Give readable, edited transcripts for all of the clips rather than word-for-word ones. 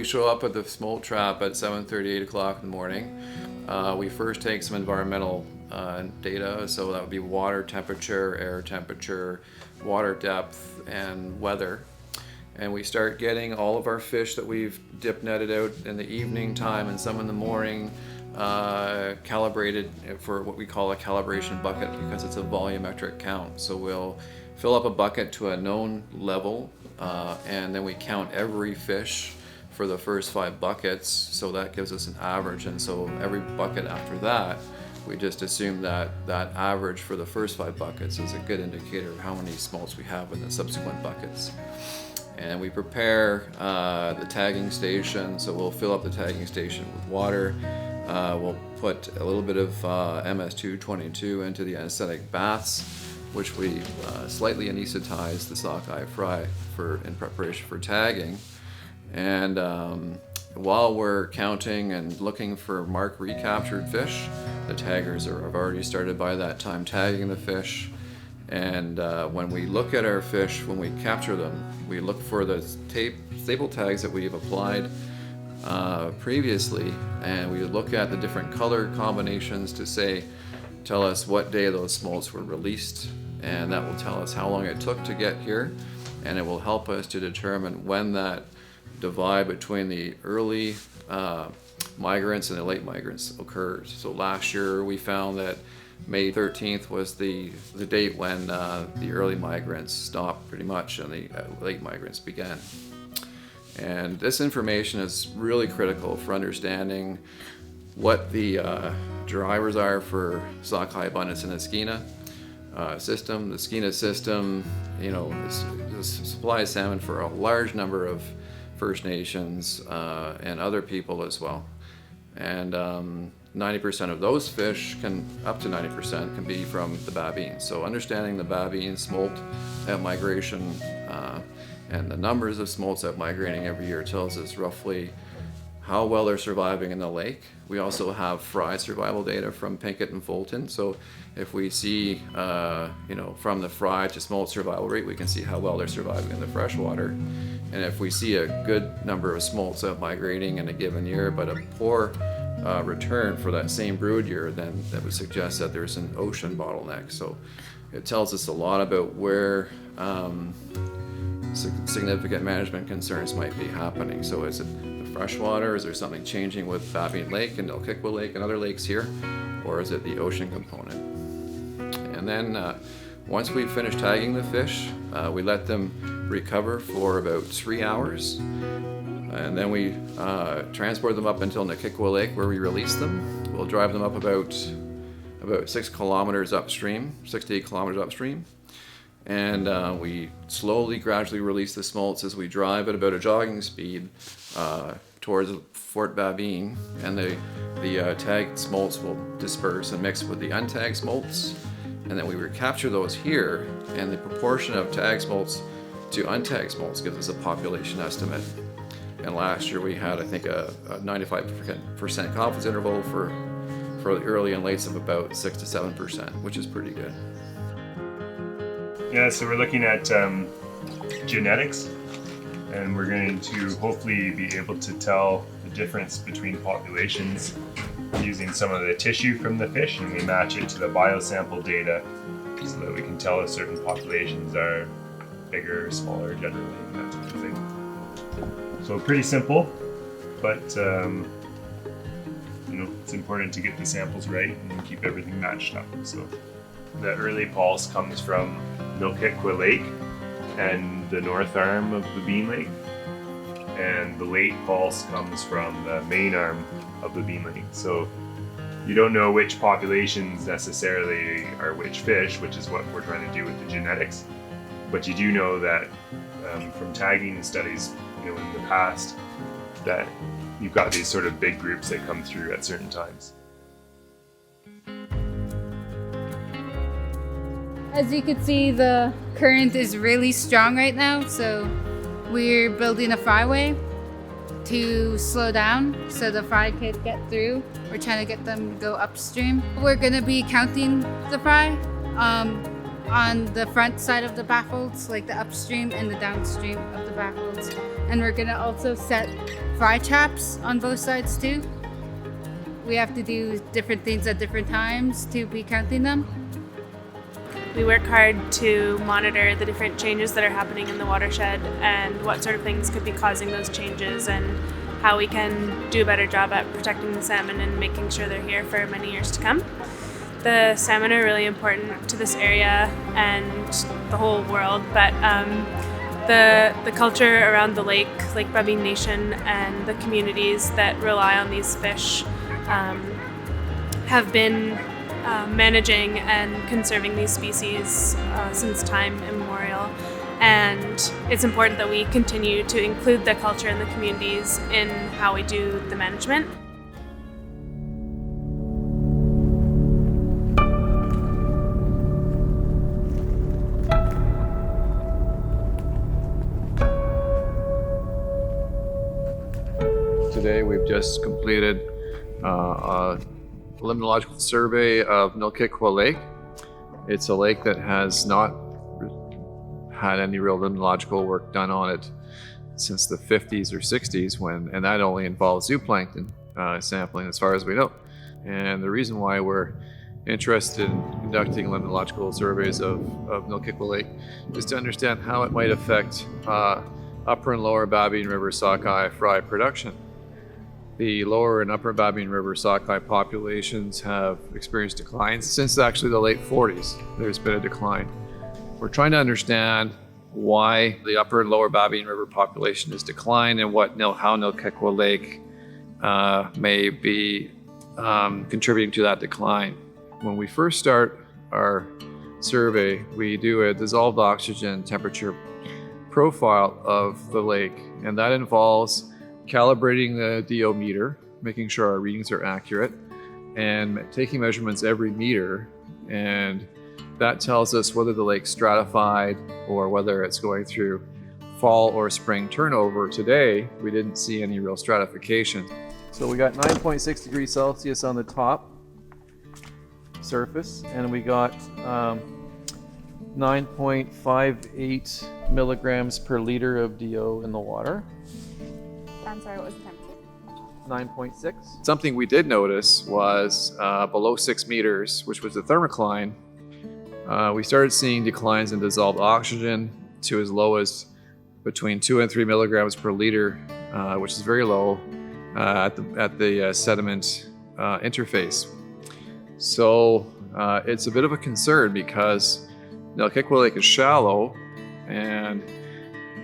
show up at the smolt trap at 7:30, 8 o'clock in the morning, we first take some environmental data. So that would be water temperature, air temperature, water depth, and weather. And we start getting all of our fish that we've dip netted out in the evening time and some in the morning calibrated for what we call a calibration bucket, because it's a volumetric count. So we'll fill up a bucket to a known level, and then we count every fish for the first 5 buckets, so that gives us an average. And so every bucket after that, we just assume that that average for the first 5 buckets is a good indicator of how many smolts we have in the subsequent buckets. And we prepare the tagging station, so we'll fill up the tagging station with water. We'll put a little bit of MS-222 into the anesthetic baths, which we slightly anesthetize the sockeye fry in preparation for tagging. And while we're counting and looking for marked recaptured fish, the taggers have already started by that time tagging the fish. And when we look at our fish, when we capture them, we look for the staple tags that we've applied previously, and we look at the different color combinations to tell us what day those smolts were released, and that will tell us how long it took to get here, and it will help us to determine when that divide between the early migrants and the late migrants occurs. So last year we found that May 13th was the date when the early migrants stopped pretty much and the late migrants began. And this information is really critical for understanding what the drivers are for sockeye abundance in the Skeena system. The Skeena system, supplies salmon for a large number of First Nations and other people as well. And 90% of those fish up to 90% can be from the babies. So understanding the babies smolt at migration and the numbers of smolts out migrating every year tells us roughly how well they're surviving in the lake. We also have fry survival data from Pinkett and Fulton. So if we see, from the fry to smolt survival rate, we can see how well they're surviving in the freshwater. And if we see a good number of smolts out migrating in a given year, but a poor return for that same brood year, then that would suggest that there's an ocean bottleneck. So it tells us a lot about where significant management concerns might be happening. So is it the freshwater? Is there something changing with Babine Lake and Elkikwa Lake and other lakes here? Or is it the ocean component? And then once we finish tagging the fish, we let them recover for about 3 hours. And then we transport them up until Elkikwa Lake, where we release them. We'll drive them up about 6 kilometers upstream, 6 to 8 kilometers upstream. And we slowly, gradually release the smolts as we drive at about a jogging speed towards Fort Babine. And the tagged smolts will disperse and mix with the untagged smolts. And then we recapture those here, and the proportion of tagged smolts to untagged smolts gives us a population estimate. And last year we had, I think, a 95% confidence interval for the early and lates of about 6 to 7%, which is pretty good. Yeah, so we're looking at genetics, and we're going to hopefully be able to tell the difference between populations using some of the tissue from the fish, and we match it to the biosample data so that we can tell if certain populations are bigger or smaller generally, and that type of thing. So pretty simple, but it's important to get the samples right and keep everything matched up. So the early pulse comes from Elkikwa Lake and the north arm of Babine Lake, and the late pulse comes from the main arm of Babine Lake. So you don't know which populations necessarily are which fish, which is what we're trying to do with the genetics, but you do know that from tagging studies in the past that you've got these sort of big groups that come through at certain times. As you can see, the current is really strong right now, so we're building a fryway to slow down so the fry can get through. We're trying to get them to go upstream. We're gonna be counting the fry on the front side of the baffles, like the upstream and the downstream of the baffles. And we're gonna also set fry traps on both sides too. We have to do different things at different times to be counting them. We work hard to monitor the different changes that are happening in the watershed and what sort of things could be causing those changes and how we can do a better job at protecting the salmon and making sure they're here for many years to come. The salmon are really important to this area and the whole world, but the culture around the lake, Lake Babine Nation, and the communities that rely on these fish have been managing and conserving these species since time immemorial. And it's important that we continue to include the culture and the communities in how we do the management. Today we've just completed a limnological survey of Nilkikwa Lake. It's a lake that has not had any real limnological work done on it since the 50s or 60s, and that only involves zooplankton sampling as far as we know. And the reason why we're interested in conducting limnological surveys of Nilkikwa Lake is to understand how it might affect upper and lower Babine River sockeye fry production. The lower and upper Babine River sockeye populations have experienced declines since actually the late 40s. There's been a decline. We're trying to understand why the upper and lower Babine River population has declined and how Nilkikwa Lake may be contributing to that decline. When we first start our survey, we do a dissolved oxygen temperature profile of the lake, and that involves calibrating the DO meter, making sure our readings are accurate, and taking measurements every meter, and that tells us whether the lake's stratified or whether it's going through fall or spring turnover. Today, we didn't see any real stratification. So we got 9.6 degrees Celsius on the top surface, and we got 9.58 milligrams per liter of DO in the water. I'm sorry, what was the temperature? 9.6. Something we did notice was below 6 meters, which was the thermocline, we started seeing declines in dissolved oxygen to as low as between 2 and 3 milligrams per liter, which is very low at the sediment interface. So it's a bit of a concern because Nilkikwa Lake is shallow, and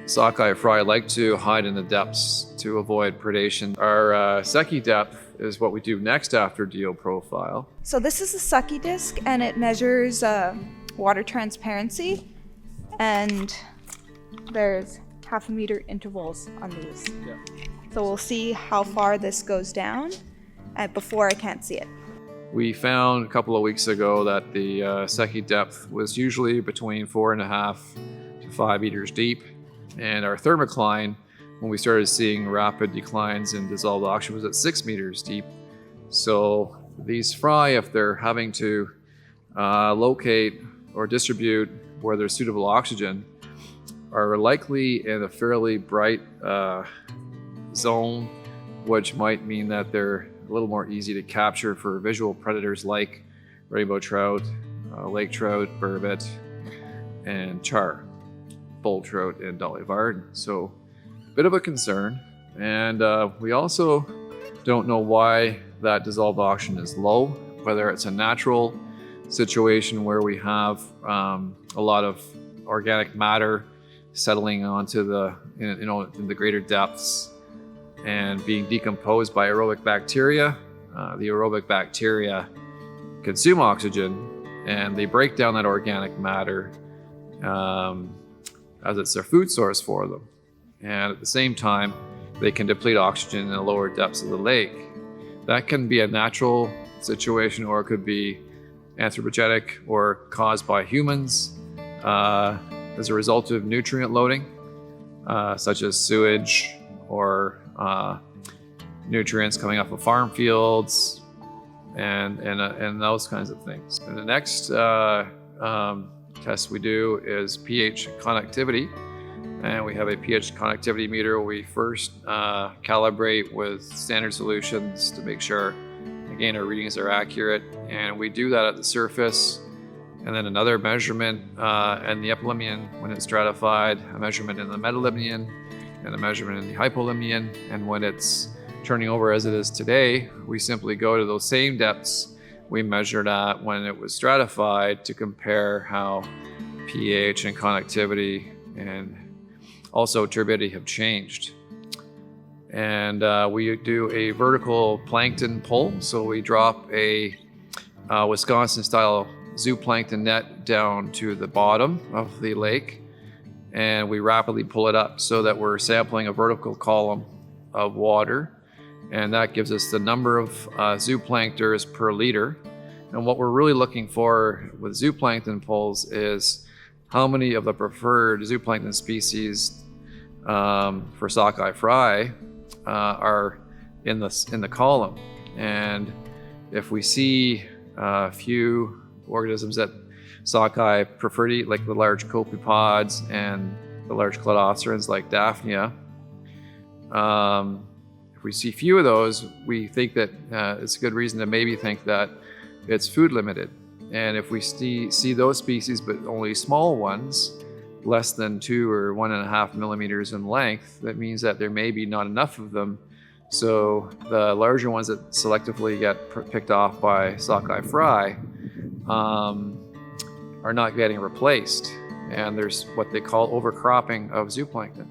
sockeye fry like to hide in the depths to avoid predation. Our Secchi depth is what we do next after DO profile. So this is a Secchi disc, and it measures water transparency, and there's 0.5 meter intervals on these. Yeah. So we'll see how far this goes down, and before I can't see it. We found a couple of weeks ago that the Secchi depth was usually between 4.5 to 5 meters deep, and our thermocline, when we started seeing rapid declines in dissolved oxygen, was at 6 meters deep. So these fry, if they're having to locate or distribute where there's suitable oxygen, are likely in a fairly bright zone, which might mean that they're a little more easy to capture for visual predators like rainbow trout, lake trout, burbot, and char, bull trout, and dolly varden. So a bit of a concern. And we also don't know why that dissolved oxygen is low, whether it's a natural situation where we have a lot of organic matter settling onto in the greater depths and being decomposed by aerobic bacteria. The aerobic bacteria consume oxygen and they break down that organic matter as it's their food source for them. And at the same time, they can deplete oxygen in the lower depths of the lake. That can be a natural situation, or it could be anthropogenic or caused by humans as a result of nutrient loading, such as sewage or nutrients coming off of farm fields and those kinds of things. And the next test we do is pH conductivity, And we have a pH connectivity meter where we first calibrate with standard solutions to make sure, again, our readings are accurate. And we do that at the surface. And then another measurement in the epilimnion when it's stratified, a measurement in the metalimnion, and a measurement in the hypolimnion. And when it's turning over as it is today, we simply go to those same depths we measured at when it was stratified to compare how pH and connectivity and also turbidity have changed. And we do a vertical plankton pull. So we drop a Wisconsin-style zooplankton net down to the bottom of the lake, and we rapidly pull it up so that we're sampling a vertical column of water, and that gives us the number of zooplankters per liter. And what we're really looking for with zooplankton pulls is how many of the preferred zooplankton species for sockeye fry are in the column. And if we see a few organisms that sockeye prefer to eat, like the large copepods and the large cladocerans like Daphnia, if we see few of those, we think that it's a good reason to maybe think that it's food limited. And if we see those species, but only small ones, less than 2 or 1.5 millimeters in length, that means that there may be not enough of them. So the larger ones that selectively get picked off by sockeye fry are not getting replaced. And there's what they call overcropping of zooplankton.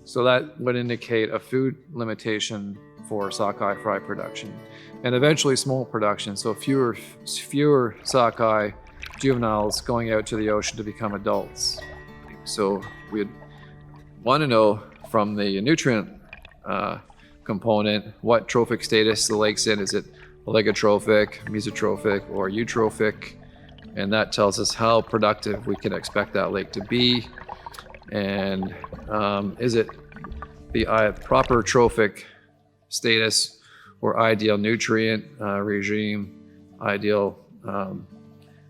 So that would indicate a food limitation for sockeye fry production, and eventually small production. So fewer sockeye juveniles going out to the ocean to become adults. So we'd want to know from the nutrient component what trophic status the lake's in. Is it oligotrophic, mesotrophic, or eutrophic? And that tells us how productive we can expect that lake to be. And is it the proper trophic status or ideal nutrient regime, ideal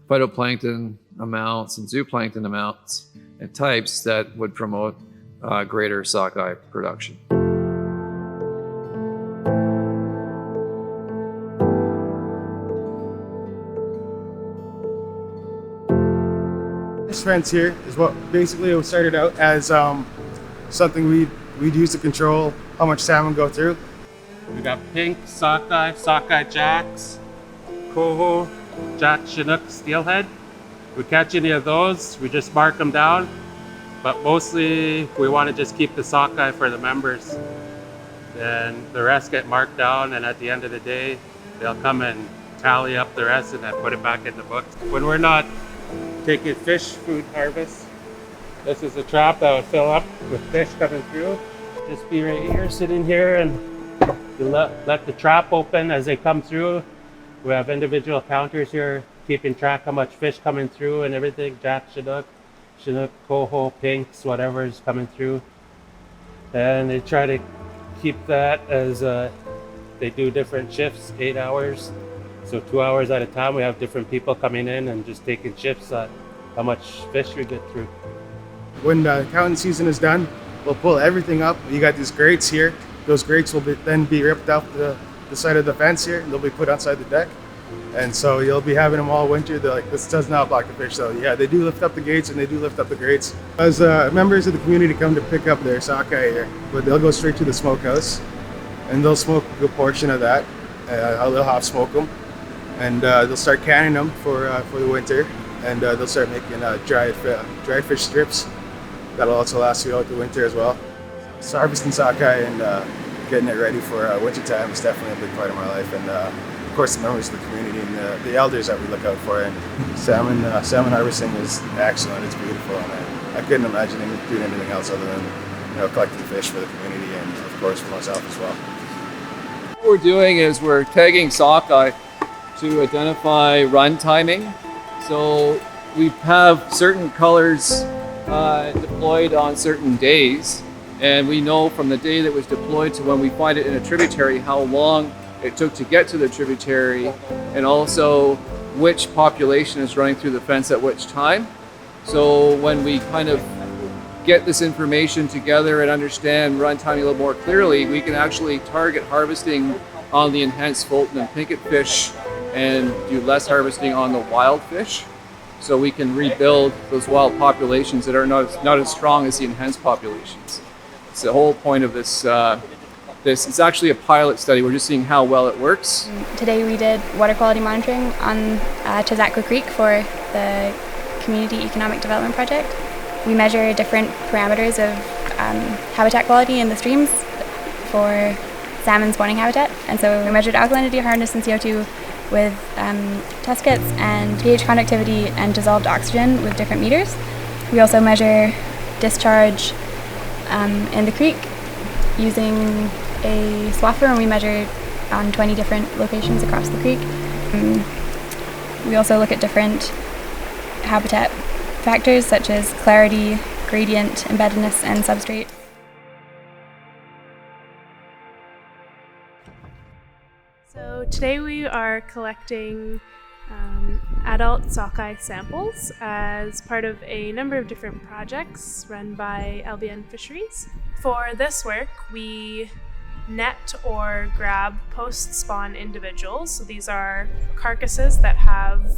phytoplankton amounts and zooplankton amounts and types that would promote greater sockeye production. This fence here is what basically it started out as something we'd use to control how much salmon go through. We got pink, sockeye jacks, coho, jack chinook, steelhead. We catch any of those, we just mark them down. But mostly we want to just keep the sockeye for the members. And the rest get marked down, and at the end of the day, they'll come and tally up the rest and then put it back in the books. When we're not taking fish food harvest, this is a trap that would fill up with fish coming through. Just be right here, sitting here, and you let the trap open as they come through. We have individual counters here keeping track how much fish coming through and everything. Jack, chinook, coho, pinks, whatever is coming through. And they try to keep that as they do different shifts, 8 hours. So 2 hours at a time, we have different people coming in and just taking shifts on how much fish we get through. When the counting season is done, we'll pull everything up. You got these grates here. Those grates will then be ripped off the side of the fence here, and they'll be put outside the deck. And so you'll be having them all winter. They're like, this does not block the fish. So yeah, they do lift up the gates and they do lift up the grates. As members of the community come to pick up their sockeye here, but they'll go straight to the smokehouse and they'll smoke a good portion of that. They'll half smoke them, and they'll start canning them for the winter, and they'll start making dried fish strips that'll also last throughout the winter as well. So harvesting sockeye and getting it ready for winter time is definitely a big part of my life, and of course the members of the community and the elders that we look out for. And salmon harvesting is excellent. It's beautiful, and I couldn't imagine doing anything else other than collecting fish for the community and of course for myself as well. What we're doing is we're tagging sockeye to identify run timing. So we have certain colors deployed on certain days, and we know from the day that was deployed to when we find it in a tributary how long it took to get to the tributary, and also which population is running through the fence at which time. So when we kind of get this information together and understand runtime a little more clearly, we can actually target harvesting on the enhanced Fulton and Pinkett fish and do less harvesting on the wild fish. So we can rebuild those wild populations that are not as strong as the enhanced populations. It's the whole point of this. It's actually a pilot study. We're just seeing how well it works. Today we did water quality monitoring on Chazakwa Creek for the Community Economic Development Project. We measure different parameters of habitat quality in the streams for salmon spawning habitat. And so we measured alkalinity, hardness, and CO2 with test kits, and pH conductivity and dissolved oxygen with different meters. We also measure discharge in the creek using a swaffer, and we measured on 20 different locations across the creek. We also look at different habitat factors such as clarity, gradient, embeddedness, and substrate. So today we are collecting adult sockeye samples as part of a number of different projects run by LBN Fisheries. For this work, we net or grab post-spawn individuals. So these are carcasses that have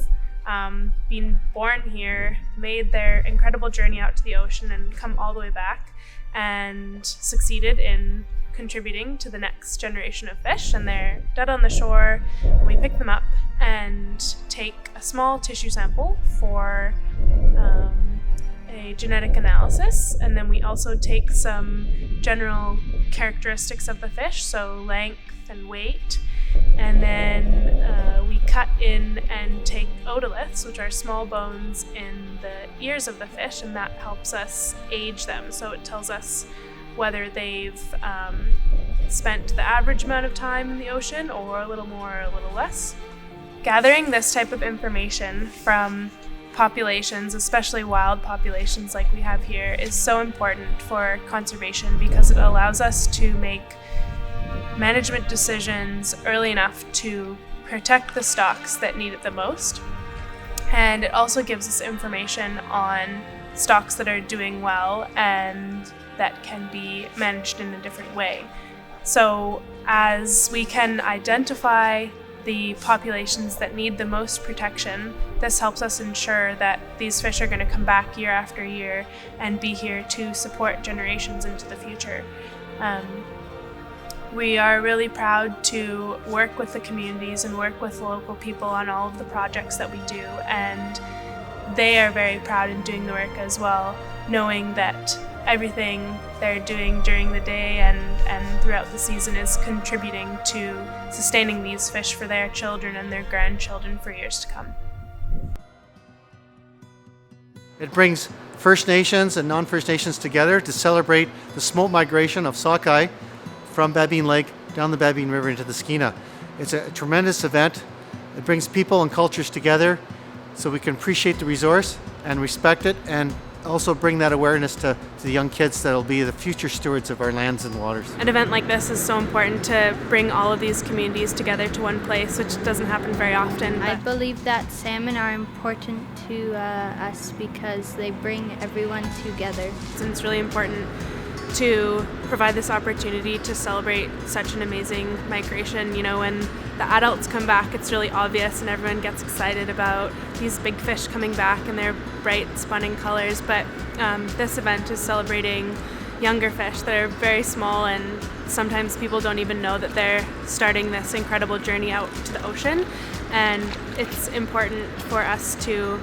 been born here, made their incredible journey out to the ocean and come all the way back, and succeeded in contributing to the next generation of fish. And they're dead on the shore, and we pick them up and take a small tissue sample for a genetic analysis. And then we also take some general characteristics of the fish, so length and weight. And then we cut in and take otoliths, which are small bones in the ears of the fish, and that helps us age them. So it tells us whether they've spent the average amount of time in the ocean, or a little more or a little less. Gathering this type of information from populations, especially wild populations like we have here, is so important for conservation because it allows us to make management decisions early enough to protect the stocks that need it the most. And it also gives us information on stocks that are doing well and that can be managed in a different way. So as we can identify the populations that need the most protection, this helps us ensure that these fish are going to come back year after year and be here to support generations into the future. We are really proud to work with the communities and work with local people on all of the projects that we do, and they are very proud in doing the work as well, knowing that everything they're doing during the day and throughout the season is contributing to sustaining these fish for their children and their grandchildren for years to come. It brings First Nations and non-First Nations together to celebrate the smolt migration of sockeye from Babine Lake down the Babine River into the Skeena. It's a tremendous event. It brings people and cultures together so we can appreciate the resource and respect it, and also bring that awareness to the young kids that will be the future stewards of our lands and waters. An event like this is so important to bring all of these communities together to one place, which doesn't happen very often. I believe that salmon are important to us because they bring everyone together. And it's really important to provide this opportunity to celebrate such an amazing migration. You know, when the adults come back, it's really obvious and everyone gets excited about these big fish coming back in their bright spawning colors, but this event is celebrating younger fish that are very small, and sometimes people don't even know that they're starting this incredible journey out to the ocean. And it's important for us to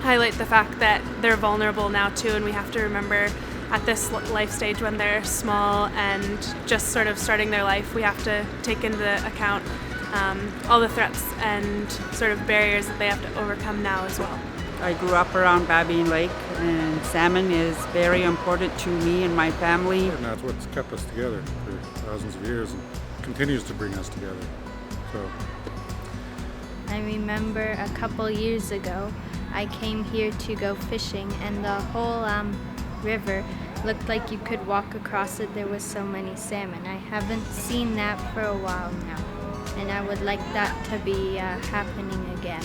highlight the fact that they're vulnerable now too, and we have to remember at this life stage when they're small and just sort of starting their life, we have to take into account all the threats and sort of barriers that they have to overcome now as well. I grew up around Babine Lake, and salmon is very important to me and my family. And that's what's kept us together for thousands of years and continues to bring us together. So I remember a couple years ago, I came here to go fishing, and the whole river looked like you could walk across it. There was so many salmon. I haven't seen that for a while now, and I would like that to be happening again.